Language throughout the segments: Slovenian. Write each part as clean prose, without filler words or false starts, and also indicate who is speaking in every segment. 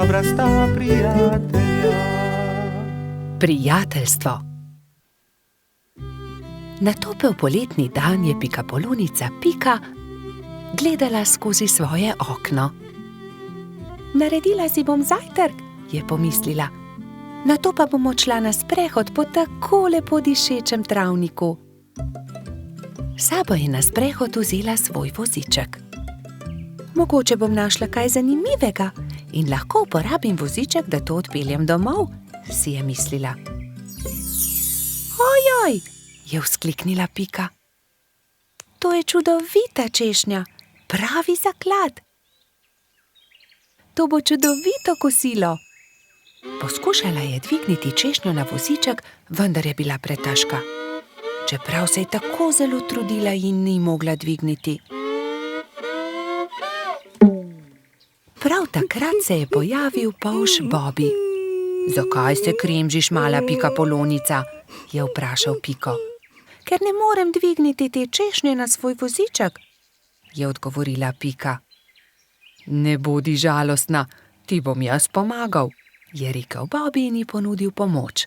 Speaker 1: dobra sta prijatelja.
Speaker 2: Prijateljstvo. Na topel poletni dan je pikapolonica Pika gledala skozi svoje okno. Naredila si bom zajtrk, je pomislila. Nato pa bom odšla na sprehod po tako lepo dišečem travniku. Sabo je na sprehod vzela svoj voziček. Mogoče bom našla kaj zanimivega in lahko uporabim voziček, da to odpeljem domov, si je mislila. Ojoj, je vzkliknila Pika. To je čudovita češnja, pravi zaklad. To bo čudovito kosilo. Poskušala je dvigniti češnjo na voziček, vendar je bila pretežka. Čeprav se je tako zelo trudila in ni mogla dvigniti. Prav takrat se je pojavil polž Bobby. Zakaj se kremžiš, mala pikapolonica? Je vprašal Piko. Ker ne morem dvigniti te češnje na svoj voziček, je odgovorila Pika. Ne bodi žalostna, ti bom jaz pomagal, je rekel Bobby in ji ponudil pomoč.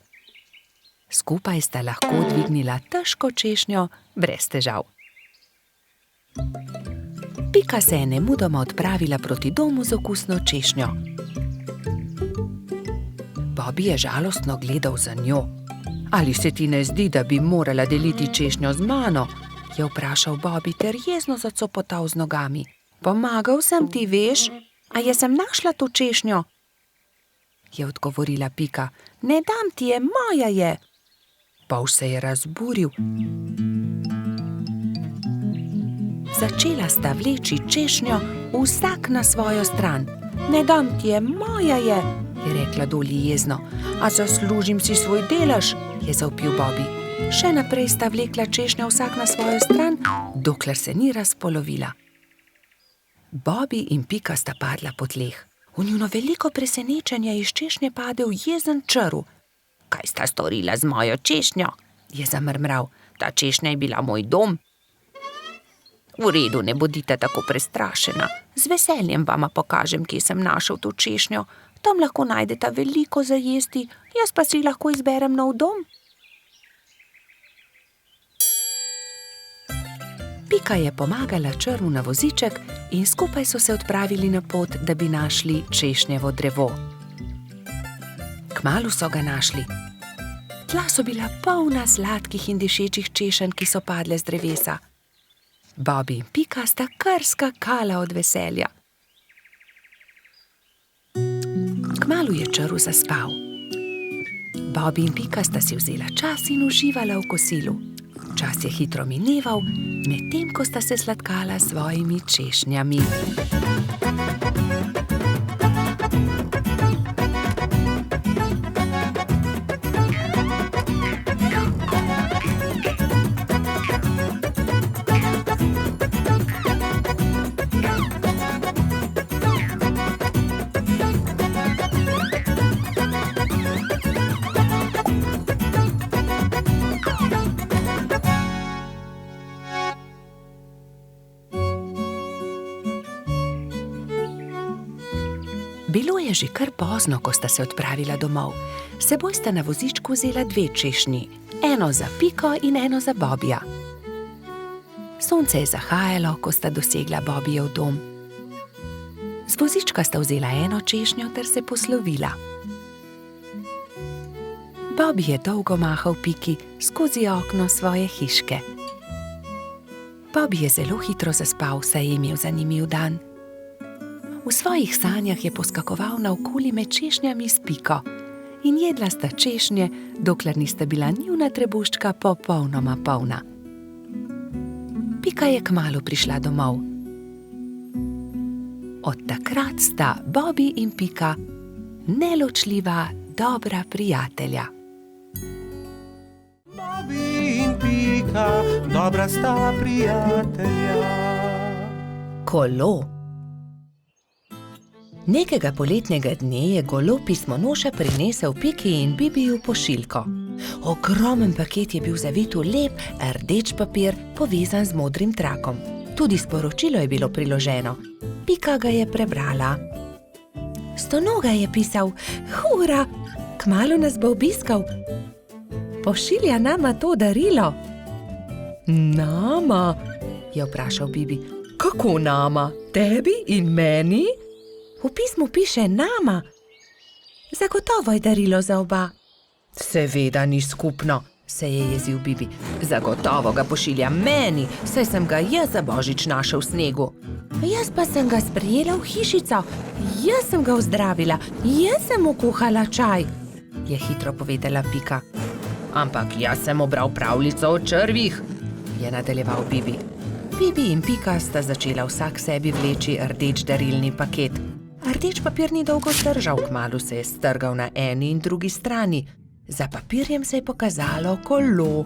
Speaker 2: Skupaj sta lahko dvignila težko češnjo brez težav. Pika se je nemudoma odpravila proti domu z okusno češnjo. Bobby je žalostno gledal za njo. Ali se ti ne zdi, da bi morala deliti češnjo z mano? Je vprašal Bobby ter jezno zacopotal z nogami. Pomagal sem ti, veš, a jaz sem našla to češnjo, je odgovorila Pika. Ne dam ti je, moja je. Polž se je razburil. Začela sta vleči češnjo vsak na svojo stran. Ne dam ti je, moja je rekla Dolly jezno. A zaslužim si svoj delež, je zavpil Bobby. Še naprej sta vlekla češnjo vsak na svojo stran, dokler se ni razpolovila. Bobby in Pika sta padla po tleh. V njuno veliko presenečenje iz češnje padel jezen črv. Kaj sta storila z mojo češnjo? Je zamrmral. Ta češnja je bila moj dom. V redu, ne bodite tako prestrašena. Z veseljem vama pokažem, kje sem našel to češnjo. Tam lahko najdeta veliko za jesti, jaz pa si lahko izberem nov dom. Pika je pomagala črvu na voziček in skupaj so se odpravili na pot, da bi našli češnjevo drevo. Kmalu so ga našli. Tla so bila polna sladkih in dišečih češenj, ki so padle z drevesa. Bobby in Pika sta kar skakala od veselja. Kmalu je črv zaspal. Bobby in Pika sta si vzela čas in uživala v kosilu. Čas je hitro mineval, medtem ko sta se sladkala s svojimi češnjami. Bilo je že kar pozno, ko sta se odpravila domov. S seboj sta na vozičku vzela dve češnji, eno za Piko in eno za Bobbyja. Sonce je zahajalo, ko sta dosegla Bobbyjev dom. Z vozička sta vzela eno češnjo ter se poslovila. Bobby je dolgo mahal Piki skozi okno svoje hiške. Bobby je zelo hitro zaspal, saj je imel zanimiv dan. V svojih sanjah je poskakoval naokoli med češnjami s Piko in jedla sta češnje, dokler nista bila njuna trebuščka popolnoma polna. Pika je kmalu prišla domov. Od takrat sta Bobby in Pika neločljiva, dobra prijatelja.
Speaker 1: Bobby in Pika, dobra sta prijatelja.
Speaker 2: Kolo. Nekega poletnega dne je golo pismonoša prinesel Piki in Bibiju pošiljko. Ogromen paket je bil zavit v lep, rdeč papir, povezan z modrim trakom. Tudi sporočilo je bilo priloženo. Pika ga je prebrala. Stonoga je pisal: hura, kmalu nas bo obiskal. Pošilja nama to darilo. Nama? Je vprašal Bibi. Kako nama? Tebi in meni? V pismu piše nama. Zagotovo je darilo za oba. Seveda ni skupno, se je jezil Bibi. Zagotovo ga pošilja meni, saj sem ga jaz za božič našel v snegu. Jaz pa sem ga sprejela v hišico, jaz sem ga ozdravila, jaz sem mu kuhala čaj, je hitro povedala Pika. Ampak jaz sem obral pravljico o črvih, je nadaljeval Bibi. Bibi in Pika sta začela vsak sebi vleči rdeč darilni paket. Rdeč papir ni dolgo zdržal, kmalu se je strgal na eni in drugi strani. Za papirjem se je pokazalo kolo.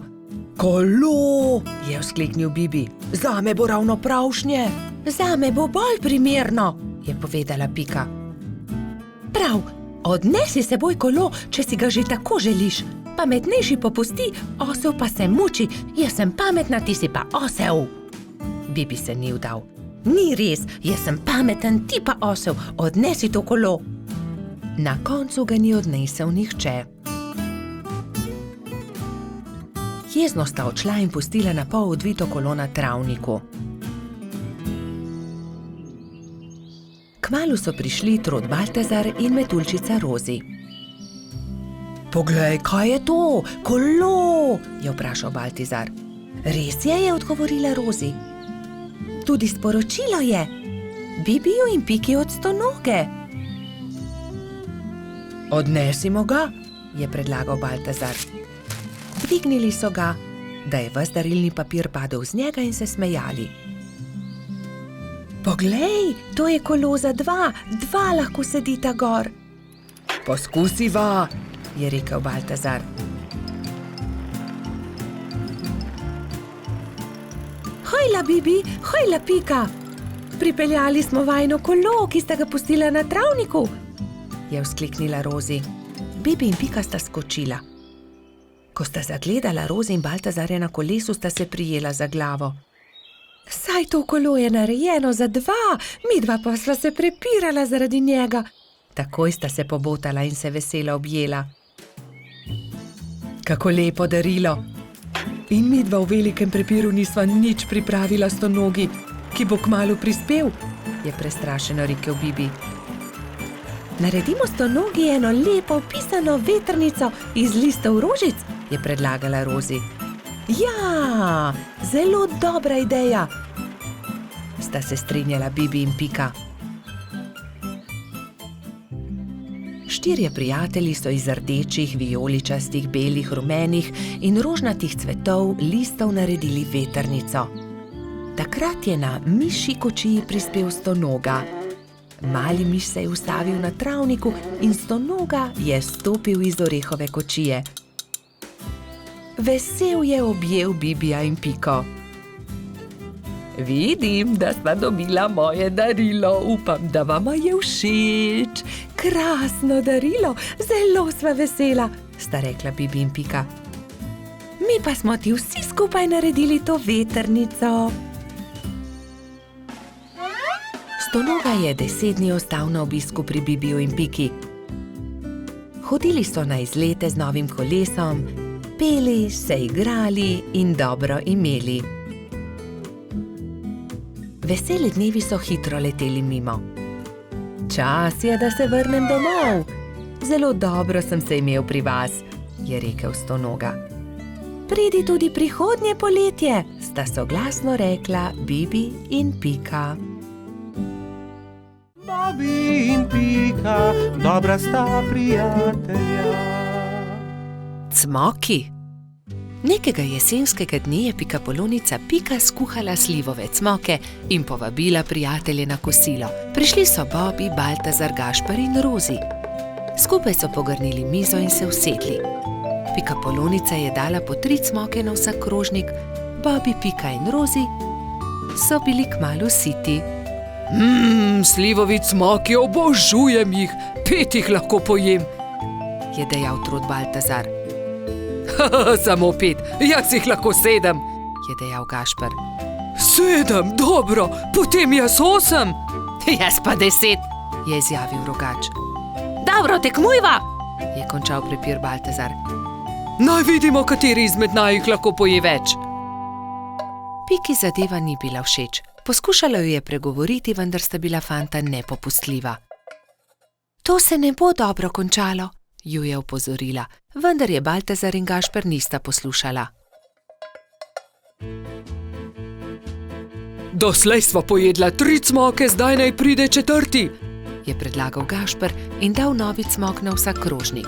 Speaker 2: Kolo, je vzkliknil Bibi. Zame bo ravno pravšnje. Zame bo bolj primerno, je povedala Pika. Prav, odnesi s seboj kolo, če si ga že tako želiš. Pametnejši popusti, osel pa se muči. Jaz sem pametna, ti si pa osel. Bibi se ni vdal. Ni res, jaz sem pameten, ti pa osel. Odnesi to kolo. Na koncu ga ni odnesel nihče. Jezno sta odšla in pustila na pol odvito kolo na travniku. Kmalu so prišli Trod Baltazar in Metuljčica Rozi. Poglej, kaj je to? Kolo, je vprašal Baltazar. Res je odgovorila Rozi. Tudi sporočilo je. Bibiju in Piki od Stonoge. Odnesimo ga, je predlagal Baltazar. Dvignili so ga, da je ves darilni papir padel z njega in se smejali. Poglej, to je kolo za dva lahko sedita gor. Poskusiva, je rekel Baltazar. Hojla, Bibi, hojla, Pika. Pripeljali smo vajino kolo, ki sta ga pustila na travniku, je vzkliknila Rozi. Bibi in Pika sta skočila. Ko sta zagledala Rozi in Baltazarja na kolesu, sta se prijela za glavo. Saj to kolo je narejeno za dva, midva pa sva se prepirala zaradi njega. Takoj sta se pobotala in se veselo objela. Kako lepo darilo. In midva v velikem prepiru nisva nič pripravila Stonogi, ki bo kmalu prispel, je prestrašeno rekel Bibi. Naredimo Stonogi eno lepo pisano vetrnico iz listov rožic, je predlagala Rozi. Ja, zelo dobra ideja, sta se strinjala Bibi in Pika. Štirje prijatelji so iz rdečih, vijoličastih, belih, rumenih in rožnatih cvetov listov naredili vetrnico. Takrat je na mišji kočiji prispel Stonoga. Mali miš se je ustavil na travniku in Stonoga je stopil iz orehove kočije. Vesel je objel Bibija in Piko. Vidim, da sva dobila moje darilo, upam, da vama je všeč. Krasno darilo, zelo sva vesela, sta rekla Bibi in Pika. Mi pa smo ti vsi skupaj naredili to vetrnico. Stonoga je 10 dni ostal na obisku pri Bibiju in Piki. Hodili so na izlete z novim kolesom, peli, se igrali in dobro imeli. Veseli dnevi so hitro leteli mimo. Čas je, da se vrnem domov. Zelo dobro sem se imel pri vas, je rekel Stonoga. Pridi tudi prihodnje poletje, sta soglasno rekla Bibi in Pika.
Speaker 1: Bobi in Pika, dobra sta prijatelja.
Speaker 2: Cmoki. Nekega jesenskega dne je pikapolonica Pika skuhala slivove cmoke in povabila prijatelje na kosilo. Prišli so Bobi, Baltazar, Gašper in Rozi. Skupaj so pogrnili mizo in se usedli. Pikapolonica je dala po 3 cmoke na vsak krožnik, Bobi, Pika in Rozi so bili kmalu siti. Slivovi cmoki, obožujem jih, 5 jih lahko pojem, je dejal Trod Baltazar. Samo 5, jaz jih lahko 7, je dejal Gašper. 7, dobro, potem jaz 8. Jaz pa 10, je izjavil rogač. Dobro, tekmujva, je končal prepir Baltazar. Naj vidimo, kateri izmed najih lahko poje več. Piki zadeva ni bila všeč. Poskušala jo je pregovoriti, vendar sta bila fanta nepopustljiva. To se ne bo dobro končalo, ju je opozorila, vendar je Baltazar in Gašper nista poslušala. Doslej sva pojedla 3 cmoke, zdaj naj pride 4, je predlagal Gašper in dal novi cmok na vsak krožnik.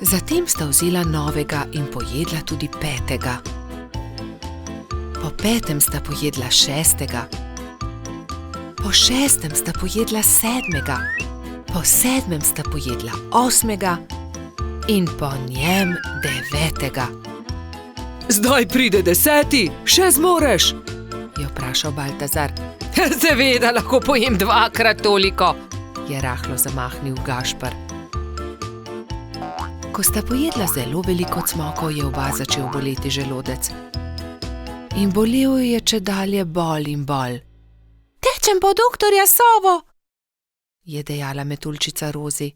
Speaker 2: Zatem sta vzela novega in pojedla tudi 5. Po 5. sta pojedla 6. Po 6. sta pojedla 7. Po 7. sta pojedla 8. in po njem 9. Zdaj pride 10, še zmoreš, je vprašal Baltazar. Seveda lahko pojem 2-krat toliko, je rahlo zamahnil Gašper. Ko sta pojedla zelo veliko cmokov, je oba začel boleti želodec. In bolel je čedalje bolj in bolj. Tečem po doktorja Sovo, je dejala metuljčica Rozi.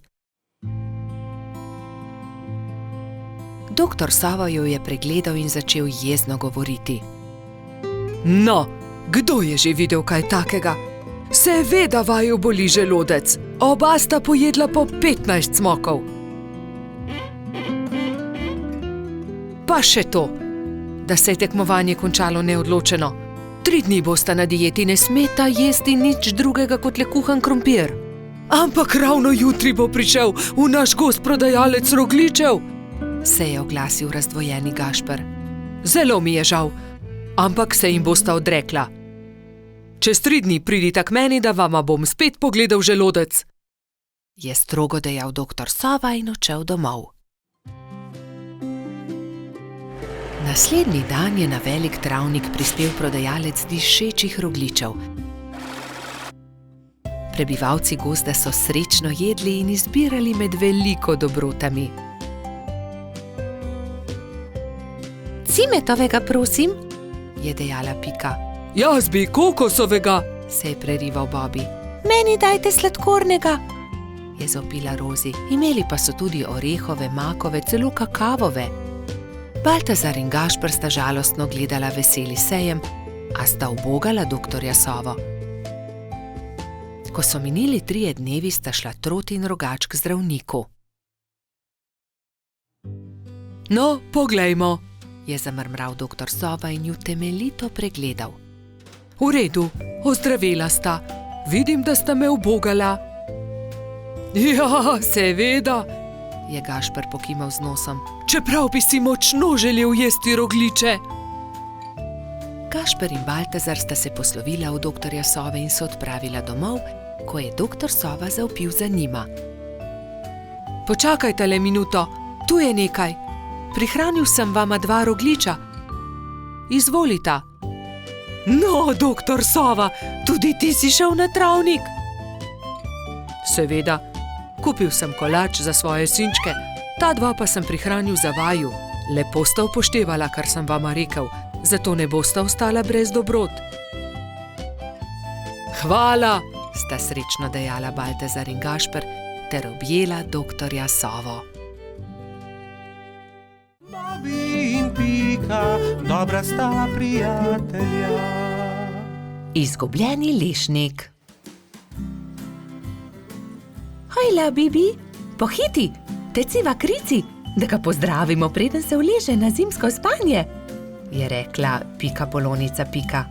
Speaker 2: Doktor Sova jo je pregledal in začel jezno govoriti. No, kdo je že videl kaj takega? Seveda vaju boli želodec. Oba sta pojedla po 15 cmokov. Pa še to, da se je tekmovanje končalo neodločeno. 3 dni bosta na dieti, ne smeta jesti nič drugega kot le kuhan krompir. Ampak ravno jutri bo prišel v naš gost prodajalec rogljičev, se je oglasil razdvojeni Gašper. Zelo mi je žal, ampak se jim bosta odrekla. Čez 3 dni pridita k meni, da vama bom spet pogledal želodec, je strogo dejal doktor Sova in odšel domov. Naslednji dan je na velik travnik prispel prodajalec dišečih rogljičev. Prebivalci gozda so srečno jedli in izbirali med veliko dobrotami. Cimetovega, prosim, je dejala Pika. Jaz bi kokosovega, se je prerival Bobi. Meni dajte sladkornega, je zopila Rozi. Imeli pa so tudi orehove, makove, celo kakavove. Baltazar in Gašper sta žalostno gledala veseli sejem, a sta ubogala doktorja Sovo. Ko so minili 3 dnevi, sta šla Troti in Rogač k zdravniku. No, poglejmo, je zamrmral doktor Sova in ju temeljito pregledal. V redu, ozdravela sta. Vidim, da sta me ubogala. Ja, seveda, je Gašper pokimal z nosom. Čeprav bi si močno želel jesti rogljiče. Gašper in Baltazar sta se poslovila od doktorja Sove in se odpravila domov, ko je doktor Sova zavpil za njima. Počakajte le minuto, tu je nekaj. Prihranil sem vama 2 rogljiča. Izvolita. No, doktor Sova, tudi ti si šel na travnik? Seveda, kupil sem kolač za svoje sinčke, ta 2 pa sem prihranil za vaju. Lepo sta upoštevala, kar sem vama rekel, zato ne bosta ostala brez dobrot. Hvala, sta srečno dejala Baltazar in Gašper ter objela doktorja Sovo.
Speaker 1: Bobi in Pika, dobra sta prijatelja.
Speaker 2: Izgubljeni lešnik. Hojla, Bibi, pohiti, teciva krici, da ga pozdravimo, preden se uleže na zimsko spanje, je rekla Pika Polonica Pika.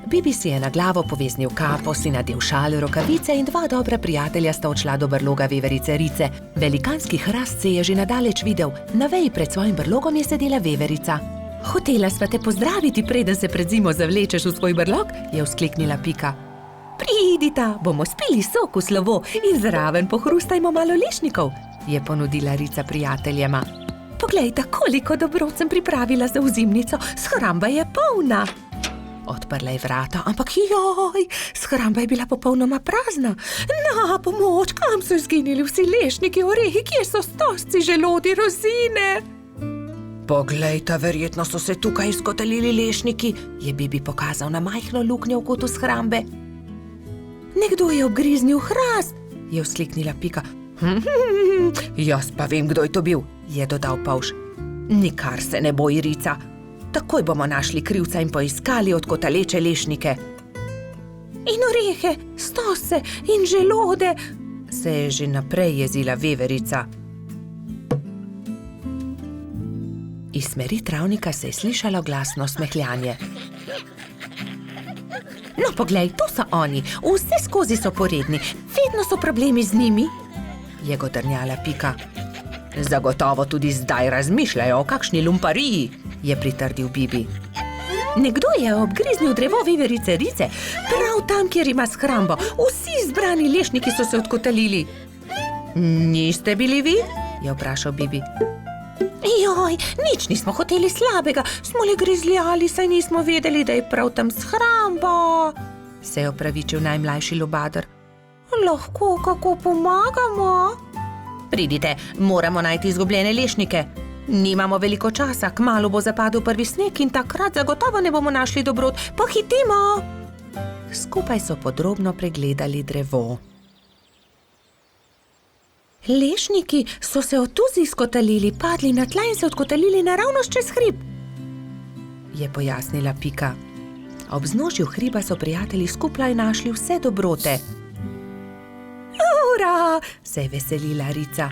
Speaker 2: Bibi si je na glavo poveznil kapo, si nadel šal, rokavice in 2 dobra prijatelja sta odšla do brloga veverice Rice. Velikanski hrast se je že nadaleč videl, na veji pred svojim brlogom je sedela veverica. Hotela sva te pozdraviti, preden se pred zimo zavlečeš v svoj brlog, je vzkliknila Pika. Pridita, bomo spili sok v slovo in zraven pohrustajmo malo lešnikov, je ponudila Rica prijateljema. Poglejta, koliko dobrot sem pripravila za ozimnico, shramba je polna. Odprla je vrata, ampak joj, shramba je bila popolnoma prazna. Na pomoč, kam so izginili vsi lešniki, orehi, kje so stožci, želodi, rozine? Poglejta, verjetno so se tukaj izkotalili lešniki, je Bibi pokazal na majhno luknjo v kotu shrambe. nekdo je obgriznil hrast, je vzkliknila Pika. Jaz pa vem, kdo je to bil, je dodal Polž. Nikar se ne boj, Rica. Takoj bomo našli krivca in poiskali odkotaleče lešnike. In orehe, stose in želode, se je že naprej jezila veverica. Iz smeri travnika se je slišalo glasno smehljanje. No, poglej, to so oni, vse skozi so poredni, vedno so problemi z njimi, je godrnjala Pika. Zagotovo tudi zdaj razmišljajo o kakšni lumpariji, je pritrdil Bibi. Nekdo je obgriznil drevo veverice Rice, prav tam, kjer ima shrambo. Vsi zbrani lešniki so se odkotalili. Niste bili vi? Je vprašal Bibi. Joj, nič nismo hoteli slabega, smo le grizljali, saj nismo vedeli, da je prav tam shrambo, se je opravičil najmlajši lubadar. Lahko kako pomagamo? Pridite, moramo najti izgubljene lešnike. Nimamo veliko časa, kmalu bo zapadel prvi sneg in takrat zagotovo ne bomo našli dobrot. Pohitimo! Skupaj so podrobno pregledali drevo. Lešniki so se otuzi skotalili, padli na tla in se odkotalili naravnost čez hrib, je pojasnila Pika. Ob vznožju hriba so prijatelji skupaj našli vse dobrote. Ura, se je veselila Rica.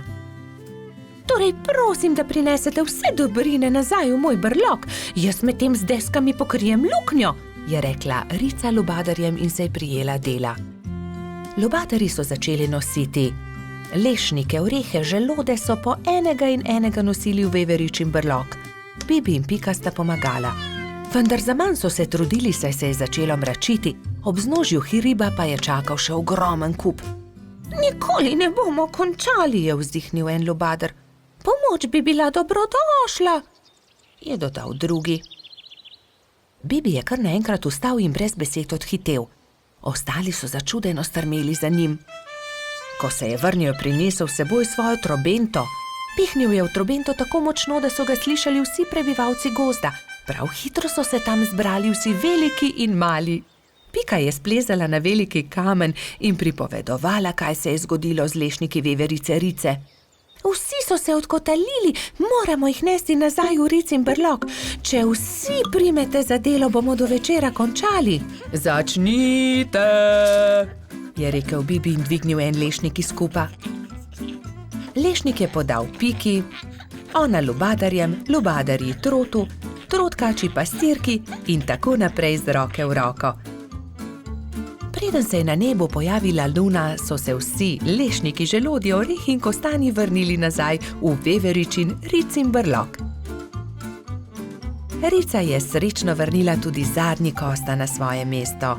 Speaker 2: Torej prosim, da prinesete vse dobrine nazaj v moj brlog, jaz medtem z deskami pokrijem luknjo, je rekla Rica lubadarjem in se je prijela dela. Lubadarji so začeli nositi lešnike, orehe, želode so po enega in enega nosili v veveričin brlog. Bibi in Pika sta pomagala. Vendar zaman so se trudili, saj se je začelo mračiti, ob vznožju hriba pa je čakal še ogromen kup. Nikoli ne bomo končali, je vzdihnil en lubadar. Pomoč bi bila dobrodošla, je dodal drugi. Bibi je kar naenkrat vstal in brez besed odhitel. Ostali so začudeno strmeli za njim. Ko se je vrnil, prinesel s seboj svojo trobento. Pihnil je v trobento tako močno, da so ga slišali vsi prebivalci gozda. Prav hitro so se tam zbrali vsi veliki in mali. Pika je splezala na veliki kamen in pripovedovala, kaj se je zgodilo z lešniki veverice Rice. Vsi so se odkotalili, moramo jih nesti nazaj v Ricin brlog. Če vsi primete za delo, bomo do večera končali. Začnite, je rekel Bibi in dvignil en lešnik iz kupa. Lešnik je podal Piki, ona lubadarjem, lubadarji trotu, trotkači pastirki in tako naprej z roke v roko. Preden se je na nebu pojavila luna, so se vsi lešniki, želodje, orehi in kostanji vrnili nazaj v veveričin Ricin brlog. Rica je srečno vrnila tudi zadnji kosta na svoje mesto.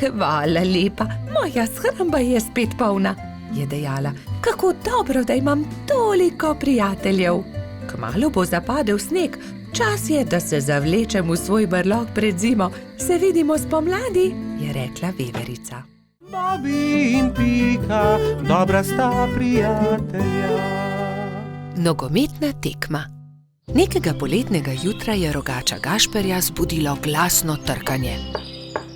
Speaker 2: Hvala lepa, moja shramba je spet polna, je dejala. Kako dobro, da imam toliko prijateljev. Kmalu bo zapadel sneg, čas je, da se zavlečem v svoj brlog pred zimo. Se vidimo spomladi, je rekla veverica.
Speaker 1: Bobi in Pika, dobra sta prijatelja.
Speaker 2: Nogometna tekma. Nekega poletnega jutra je rogača Gašperja zbudilo glasno trkanje.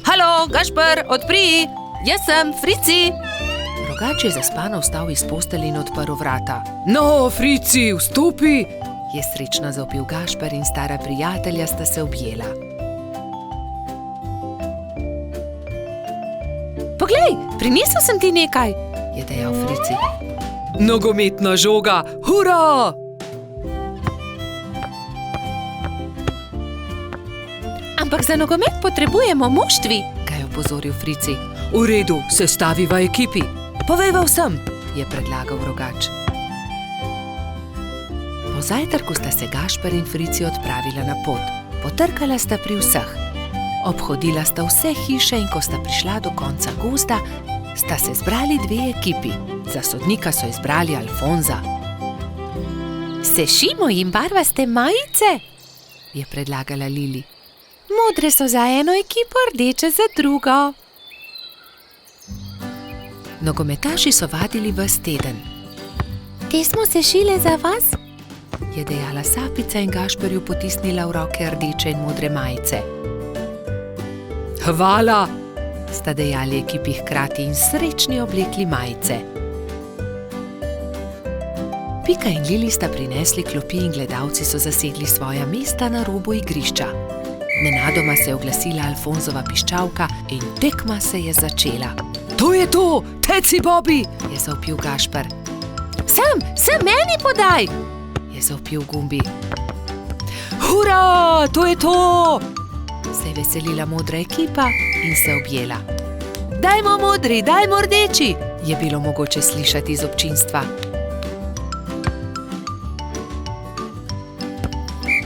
Speaker 2: Halo, Gašper, odpri! Jaz sem, Frici! Rogač je zaspano vstal iz postelje in odprl vrata. No, Frici, vstopi! Je srečno zavpil Gašper in stara prijatelja sta se objela. Poglej, prinesel sem ti nekaj, je dejal Frici. Nogometna žoga, hura! Ampak za nogomet potrebujemo moštvi, ga je opozoril Frici. V redu, sestaviva ekipi. Povejva vsem, je predlagal rogač. Po zajtrku sta se Gašper in Frici odpravila na pot. Potrkala sta pri vseh. Obhodila sta vse hiše in ko sta prišla do konca gozda, sta se zbrali dve ekipi. Za sodnika so izbrali Alfonza. Sešimo jim barvaste majice, je predlagala Lili. Modre so za eno ekipo, rdeče za drugo. Nogometaši so vadili ves teden. Te smo sešile za vas, je dejala Sapica in Gašperju potisnila v roke rdeče in modre majice. Hvala, sta dejali ekipi hkrati in srečni oblekli majice. Pika in Lili sta prinesli klopi in gledalci so zasedli svoja mesta na robu igrišča. Nenadoma se je oglasila Alfonzova piščalka in tekma se je začela. To je to, teci Bobby, je zavpil Gašper. Sem meni podaj, je zavpil Gumbi. Hura, to je to, se je veselila modra ekipa in se objela. Dajmo modri, dajmo rdeči, je bilo mogoče slišati iz občinstva.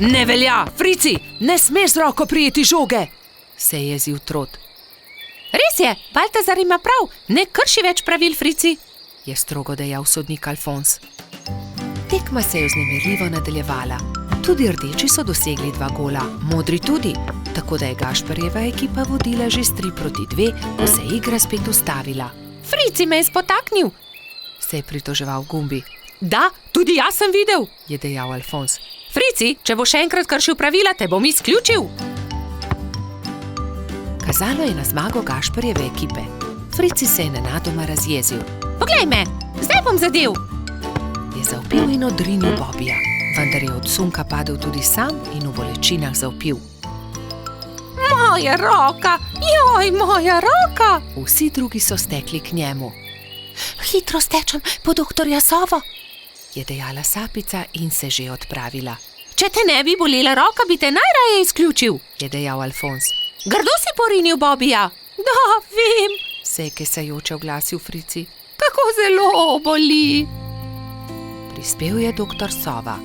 Speaker 2: Ne velja, Frici, ne smeš z roko prijeti žoge, se je jezil Trot. Res je, Baltazar ima prav, ne krši več pravil, Frici, je strogo dejal sodnik Alfons. Tekma se je vznemirljivo nadaljevala. Tudi rdeči so dosegli 2 gola, modri tudi, tako da je Gašperjeva ekipa vodila že s 3-2, ko se je igra spet ustavila. Frici me je spotaknil, se je pritoževal Gumbi. Da, tudi jaz sem videl, je dejal Alfons. Frici, če bo še enkrat kršil pravila, te bom izključil. Kazalo je na zmago Gašperjeve ekipe. Frici se je nenadoma razjezil. Poglej me, zdaj bom zadel, je zavpil in odrinil Bobija, vendar je od sunka padel tudi sam in v bolečinah zavpil. Moja roka, joj, moja roka! Vsi drugi so stekli k njemu. Hitro stečem po doktorja Sovo, je dejala Sapica in se že odpravila. Če te ne bi bolela roka, bi te najraje izključil, je dejal Alfons. Grdo si porinil Bobija. Da, vem, se je kesajoče oglasil Frici. Kako zelo boli. Prispel je doktor Sova.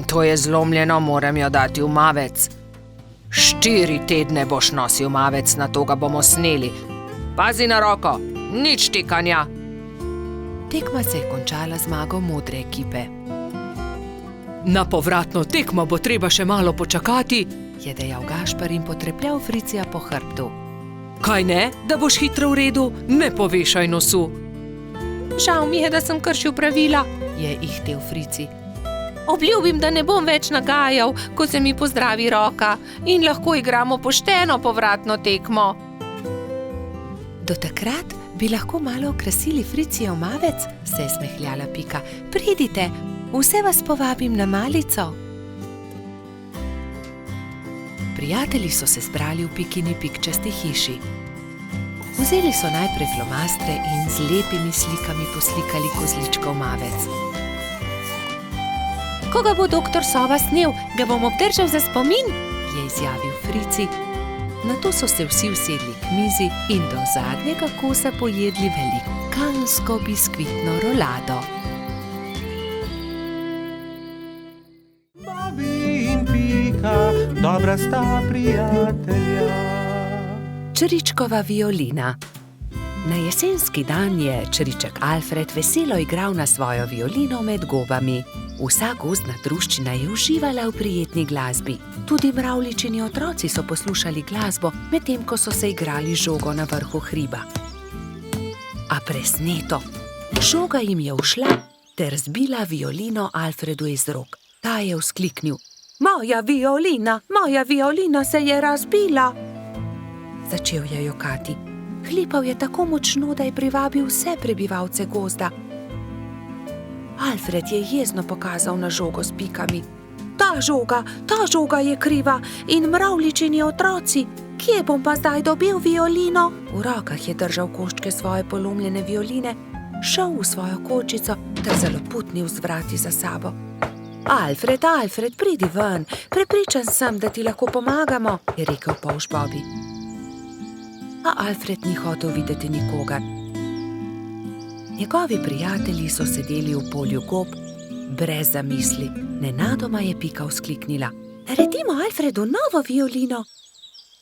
Speaker 2: To je zlomljeno, moram jo dati v mavec. 4 tedne boš nosil mavec, na to ga bomo sneli. Pazi na roko, nič tikanja. Tekma se je končala zmago modre ekipe. Na povratno tekmo bo treba še malo počakati, je dejal Gašper in potrepljal Fricija po hrbtu. Kaj ne, da boš hitro v redu, ne povešaj nosu. Žal mi je, da sem kršil pravila, je ihtel Frici. Obljubim, da ne bom več nagajal, ko se mi pozdravi roka in lahko igramo pošteno povratno tekmo. Do takrat bi lahko malo okrasili Fricijev mavec, se je smehljala Pika. Pridite, vse vas povabim na malico. Prijatelji so se zbrali v Pikini pikčasti hiši. Vzeli so najprej flomastre in z lepimi slikami poslikali kozličkov mavec. Ko ga bo doktor Sova snel, ga bom obdržal za spomin, je izjavil Frici. Nato so se vsi usedli k mizi in do zadnjega kosa pojedli velikansko biskvitno rolado.
Speaker 1: Bobby in Pika, dobra sta prijatelja.
Speaker 2: Čričkova violina. Na jesenski dan je čriček Alfred veselo igral na svojo violino med gobami. Vsa gozdna druščina je uživala v prijetni glasbi. Tudi mravljičini otroci so poslušali glasbo, medtem ko so se igrali žogo na vrhu hriba. A presneto, žoga jim je ušla ter zbila violino Alfredu iz rok. Ta je vzkliknil: moja violina se je razbila! Začel je jokati. Hlipal je tako močno, da je privabil vse prebivalce gozda. Alfred je jezno pokazal na žogo s pikami. Ta žoga je kriva in mravljičini otroci. Kje bom pa zdaj dobil violino? V rokah je držal koščke svoje polomljene violine, šel v svojo kočico ter zaloputnil z vrati za sabo. Alfred, pridi ven, prepričan sem, da ti lahko pomagamo, je rekel polž Bobby. A Alfred ni hotel videti nikogar. Njegovi prijatelji so sedeli v polju gob, brez zamisli. Nenadoma je Pika vzkliknila: naredimo Alfredu novo violino!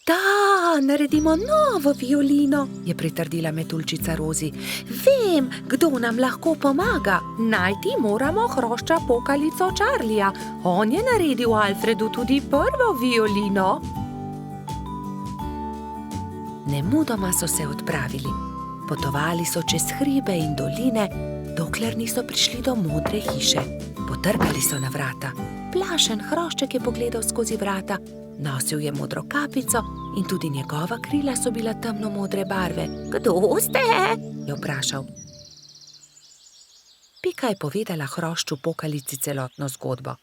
Speaker 2: Da, naredimo novo violino, je pritrdila metuljčica Rozi. Vem, kdo nam lahko pomaga. Najti moramo hrošča pokalico Charlija. On je naredil Alfredu tudi prvo violino. Nemudoma so se odpravili. Potovali so čez hribe in doline, dokler niso prišli do modre hiše. Potrkali so na vrata. Plašen hrošček je pogledal skozi vrata. Nosil je modro kapico in tudi njegova krila so bila temno-modre barve. Kdo ste? Je vprašal. Pika je povedala hrošču pokalici celotno zgodbo.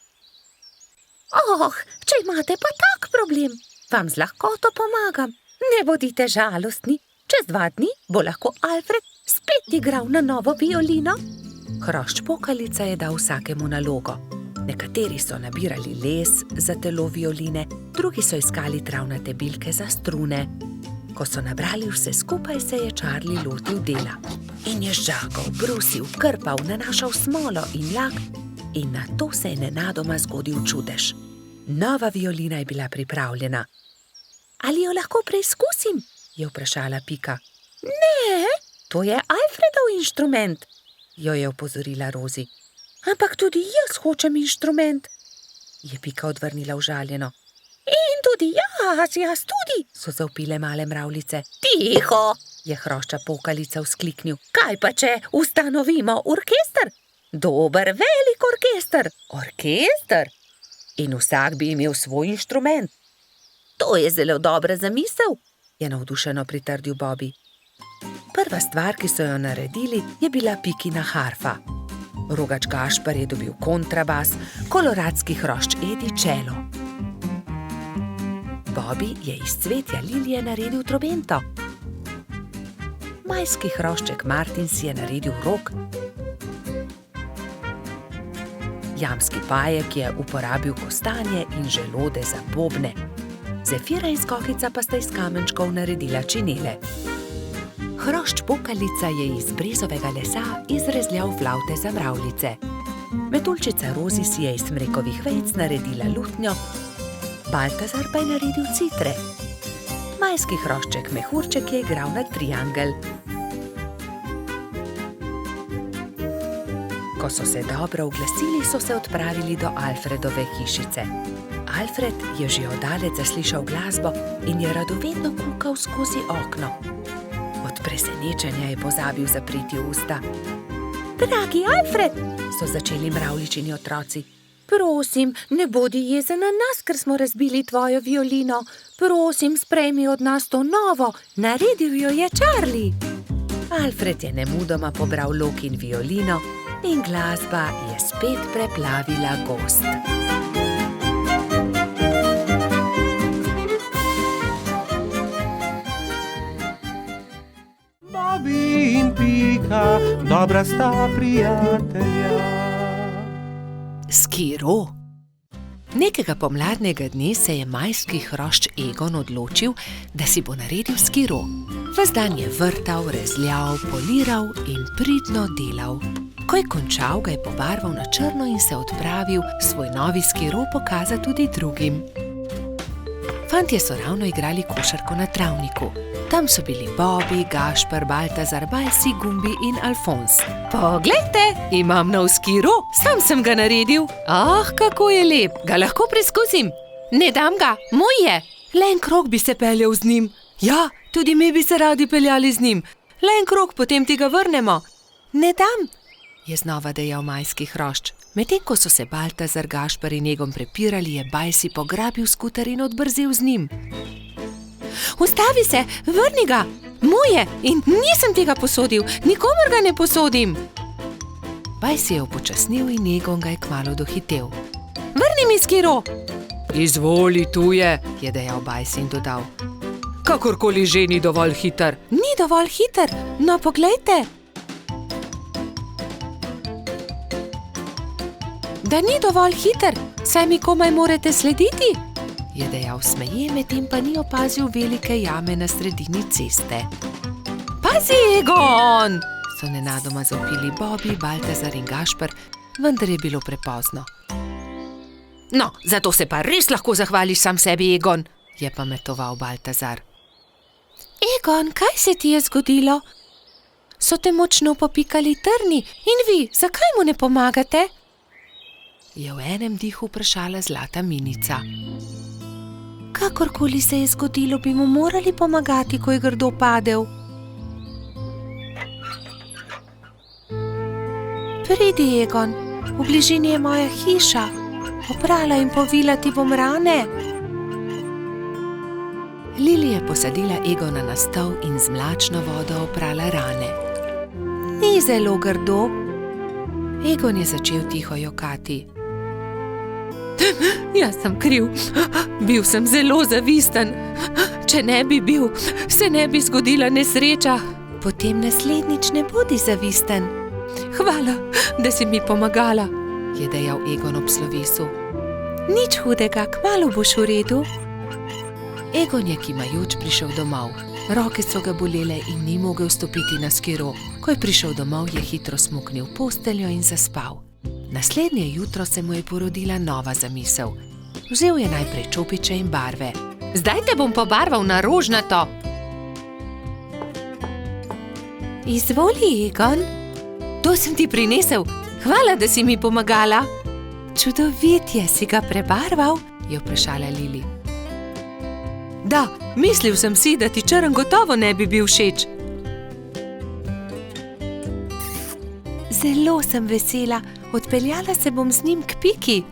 Speaker 2: Če imate pa tak problem, vam z lahkoto pomagam. Ne bodite žalostni, čez 2 dni bo lahko Alfred spet igral na novo violino. Hrošč pokalica je dal vsakemu nalogo. Nekateri so nabirali les za telo violine, drugi so iskali travnate bilke za strune. Ko so nabrali vse skupaj, se je Charlie lotil dela. In je žagal, brusil, krpal, nanašal smolo in lak in nato se je nenadoma zgodil čudež. Nova violina je bila pripravljena. Ali jo lahko preizkusim? Je vprašala Pika. Ne, to je Alfredov inštrument, jo je opozorila Rozi. Ampak tudi jaz hočem inštrument, je Pika odvrnila užaljeno. In tudi jaz tudi, so zavpile male mravljice. Tiho, je hrošča pokalica vzkliknil. Kaj pa če ustanovimo orkester? Dober, velik orkester. Orkester? In vsak bi imel svoj inštrument. To je zelo dobra zamisel, je navdušeno pritrdil Bobby. Prva stvar, ki so jo naredili, je bila Pikina harfa. Rogač Gašper je dobil kontrabas, koloradski hrošč Edi čelo. Bobby je iz cvetja lilije naredil trobento. Majski hrošček Martin si je naredil rog. Jamski pajek je uporabil kostanje in želode za bobne. Zefira in Skokica pa sta iz kamenčkov naredila činele. Hrošč pokalica je iz brezovega lesa izrezljal flavte za mravljice. Metuljčica Rozi si je iz smrekovih vejic naredila lutnjo, Baltazar pa je naredil citre. Majski hrošček Mehurček je igral na triangel. Ko so se dobro oglasili, so se odpravili do Alfredove hišice. Alfred je že oddaleč zaslišal glasbo in je radovedno kukal skozi okno. Od presenečenja je pozabil zapreti usta. Dragi Alfred, so začeli mravljičini otroci. Prosim, ne bodi jezen na nas, ker smo razbili tvojo violino. Prosim, sprejmi od nas to novo, naredil jo je Charlie. Alfred je nemudoma pobral lok in violino in glasba je spet preplavila gozd.
Speaker 1: Bobby in Pika, dobra sta prijatelja.
Speaker 2: Skiro. Nekega pomladnega dne se je majski hrošč Egon odločil, da si bo naredil skiro. Ves dan je vrtal, rezljal, poliral in pridno delal. Ko je končal, ga je pobarval na črno in se odpravil svoj novi skiro pokazati tudi drugim. Fantje so ravno igrali košarko na travniku. Tam so bili Bobby, Gašper, Baltazar, Bajsi, Gumbi in Alfons. Poglejte, imam nov skiro, sam sem ga naredil. Kako je lep, ga lahko preizkusim? Ne dam ga, moj je. Le en krog bi se peljal z njim. Ja, tudi mi bi se radi peljali z njim. Le en krog, potem ti ga vrnemo. Ne dam, je znova dejal majski hrošč. Medtem ko so se Baltazar, Gašper in Egon prepirali, je Bajsi pograbil skuter in odbrzel z njim. Ustavi se, vrni ga, moj je in nisem tega posodil, nikomur ga ne posodim. Bajsi je upočasnil in Egon ga je kmalu dohitel. Vrni mi skiro. Izvoli, tu je dejal Bajsi in dodal. Kakorkoli že ni dovolj hiter. Ni dovolj hiter, no poglejte. Da ni dovolj hiter, saj mi komaj morate slediti, je dejal smeje, medtem pa ni opazil velike jame na sredini ceste. Pazi, Egon! So nenadoma zavpili Bobby, Baltazar in Gašper, vendar je bilo prepozno. No, zato se pa res lahko zahvališ sam sebi, Egon, je pametoval Baltazar. Egon, kaj se ti je zgodilo? So te močno popikali trni in vi, zakaj mu ne pomagate? Je v enem dihu vprašala zlata minica. Kakorkoli se je zgodilo, bi mu morali pomagati, ko je grdo padel. Pridi, Egon, v bližini je moja hiša. Oprala in povila ti bom rane. Lili je posadila Egona na stol in z mlačno vodo oprala rane. Ni zelo grdo. Egon je začel tiho jokati. Jaz sem kriv. Bil sem zelo zavisten. Če ne bi bil, se ne bi zgodila nesreča. Potem naslednjič ne bodi zavisten. Hvala, da si mi pomagala, je dejal Egon ob slovesu. Nič hudega, kmalu boš v redu. Egon je kimajoč prišel domov. Roke so ga bolele in ni mogel stopiti na skiro. Ko je prišel domov, je hitro smuknil v posteljo in zaspal. Naslednje jutro se mu je porodila nova zamisel. Vzel je najprej čopiče in barve. Zdaj te bom pobarval na rožnato. Izvoli, Egon. To sem ti prinesel. Hvala, da si mi pomagala. Čudovit je, si ga prebarval, je vprašala Lili. Da, mislil sem si, da ti črn gotovo ne bi bil všeč. Zelo sem vesela, odpeljala se bom z njim k Piki.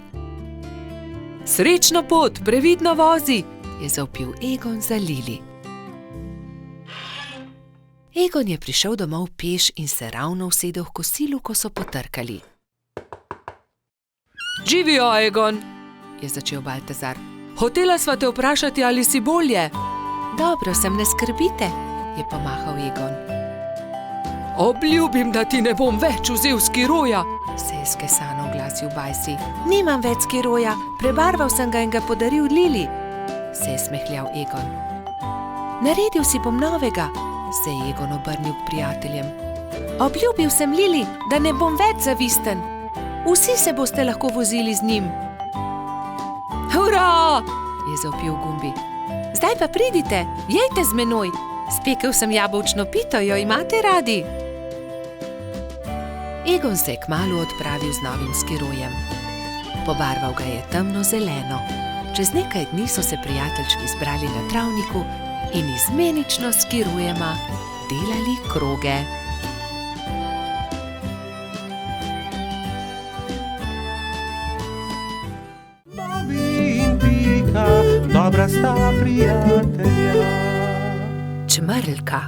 Speaker 2: Srečno pot, previdno vozi, je zavpil Egon za Lili. Egon je prišel domov peš in se ravno usedel v kosilu, ko so potrkali. Živijo, Egon, je začel Baltazar. Hotela sva te vprašati, ali si bolje. Dobro sem, ne skrbite, je pomahal Egon. Obljubim, da ti ne bom več vzel skiroja, se je skesano oglasil Bajsi. Nimam več skiroja, prebarval sem ga in ga podaril Lili, se je smehljal Egon. Naredil si bom novega, se je Egon obrnil k prijateljem. Obljubil sem Lili, da ne bom več zavisten. Vsi se boste lahko vozili z njim. Hurra, je zavpil Gumbi. Zdaj pa pridite, jejte z menoj. Spekel sem jabolčno pito, jo imate radi? Egon se je kmalu odpravil z novim skirojem. Pobarval ga je temno zeleno. Čez nekaj dni so se prijateljčki zbrali na travniku in izmenično s skirojema delali kroge.
Speaker 1: Bobby in Pika, dobra sta prijatelja.
Speaker 2: Čmrlka.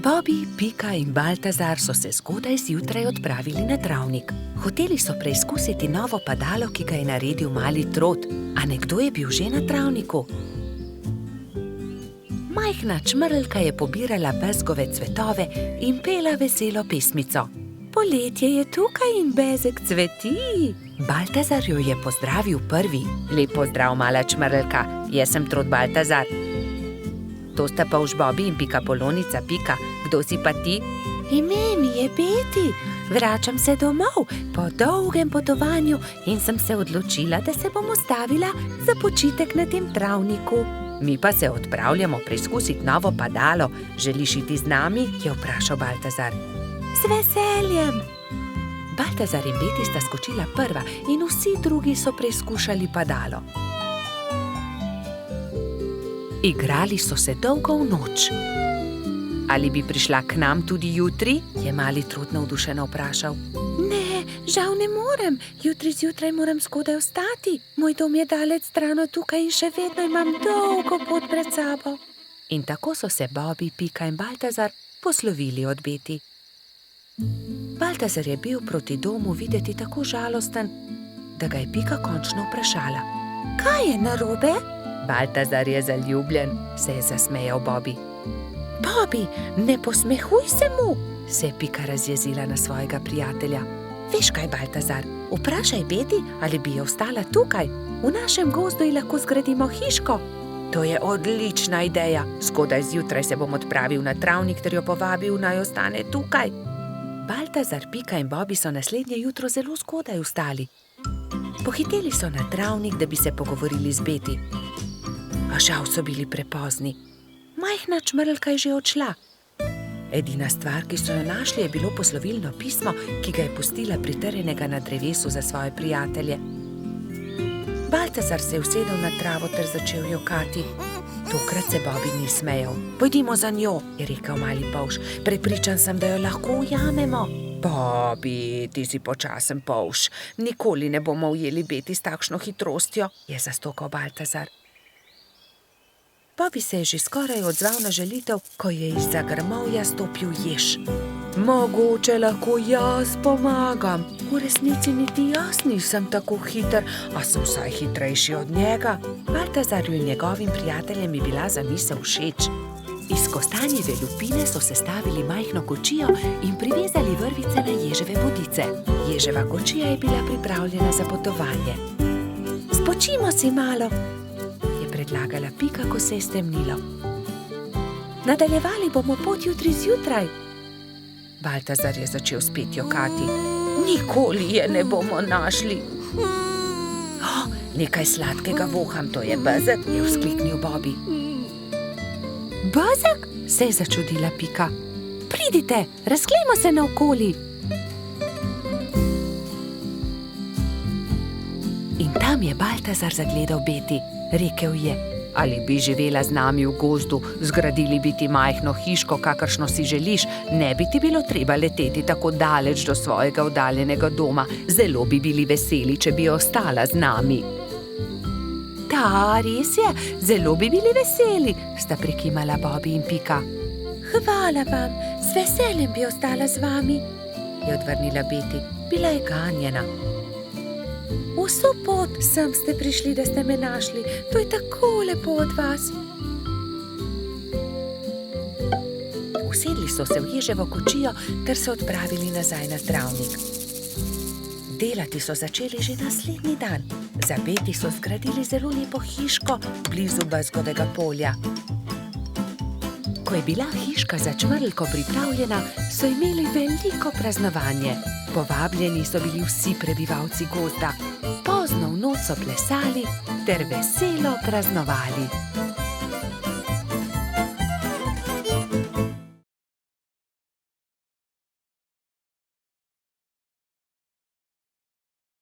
Speaker 2: Bobby, Pika in Baltazar so se zgodaj zjutraj odpravili na travnik. Hoteli so preizkusiti novo padalo, ki ga je naredil mali Trot, a nekdo je bil že na travniku. Majhna čmrlka je pobirala bezgove cvetove in pela veselo pesmico. Poletje je tukaj in bezeg cveti. Baltazar jo je pozdravil prvi. Lep pozdrav, mala čmrlka, jaz sem Trot Baltazar. To sta pa už Bobby in Pika Polonica. Pika, kdo si pa ti? Ime mi je Beti. Vračam se domov po dolgem potovanju in sem se odločila, da se bom ustavila za počitek na tem travniku. Mi pa se odpravljamo preizkusiti novo padalo. Želiš iti z nami? Je vprašal Baltazar. Z veseljem. Baltazar in Beti sta skočila prva in vsi drugi so preizkušali padalo. Igrali so se dolgo v noč. Ali bi prišla k nam tudi jutri? Je mali Trot navdušeno vprašal. Ne, žal ne morem. Jutri zjutraj moram zgodaj vstati. Moj dom je daleč stran od tukaj in še vedno imam dolgo pot pred sabo. In tako so se Bobby, Pika in Baltazar poslovili od Beti. Baltazar je bil proti domu videti tako žalosten, da ga je Pika končno vprašala. Kaj je narobe? Baltazar je zaljubljen, se je zasmejal Bobby. Bobby, ne posmehuj se mu, se je Pika razjezila na svojega prijatelja. Veš kaj, Baltazar, vprašaj Beti, ali bi jo ostala tukaj. V našem gozdu ji lahko zgradimo hiško. To je odlična ideja. Zgodaj zjutraj se bom odpravil na travnik ter jo povabil, naj ostane tukaj. Baltazar, Pika in Bobby so naslednje jutro zelo zgodaj vstali. Pohiteli so na travnik, da bi se pogovorili z Beti. A žal so bili prepozni. Majhna čmrlka je že odšla. Edina stvar, ki so jo našli, je bilo poslovilno pismo, ki ga je pustila pritrjenega na drevesu za svoje prijatelje. Baltazar se je usedel na travo ter začel jokati. Tokrat se Bobby ni smejal. Pojdimo za njo, je rekel mali polž. Prepričan sem, da jo lahko ujamemo. Bobby, ti si počasen polž. Nikoli ne bomo ujeli Beti s takšno hitrostjo, je zastokal Baltazar. Bobby se je že skoraj odzval na želitev, ko je izza grmovja stopil jež. Mogoče lahko jaz pomagam. V resnici niti jaz nisem tako hiter, a sem vsaj hitrejši od njega. Baltazarju in njegovim prijateljem je bila zamisel všeč. Iz kostanjeve lupine so sestavili majhno kočijo in privezali vrvice na ježeve bodice. Ježeva kočija je bila pripravljena za potovanje. Spočimo si malo, je predlagala Pika, ko se je stemnilo. Nadaljevali bomo pot jutri zjutraj. Baltazar je začel spet jokati. Nikoli je ne bomo našli. Oh, nekaj sladkega voham, to je bezeg, je vzkliknil Bobby. Bezeg? Se je začudila Pika. Pridite, razglejmo se naokoli. In tam je Baltazar zagledal Beti. Rekel je: ali bi živela z nami v gozdu, zgradili bi ti majhno hiško, kakršno si želiš, ne bi ti bilo treba leteti tako daleč do svojega oddaljenega doma. Zelo bi bili veseli, če bi ostala z nami. Da, res je, zelo bi bili veseli, sta prikimala Bobby in Pika. Hvala vam, z veseljem bi ostala z vami, je odvrnila Beti. Bila je ganjena. Vso pot sem ste prišli, da ste me našli. To je tako lepo od vas. Usedli so se v ježevo kočijo ter se odpravili nazaj na travnik. Delati so začeli že naslednji dan. Za Beti so zgradili zelo lepo hiško blizu bezgovega polja. Ko je bila hiška za čmrlko pripravljena, so imeli veliko praznovanje. Povabljeni so bili vsi prebivalci gozda. Pozno v noč so plesali ter veselo praznovali.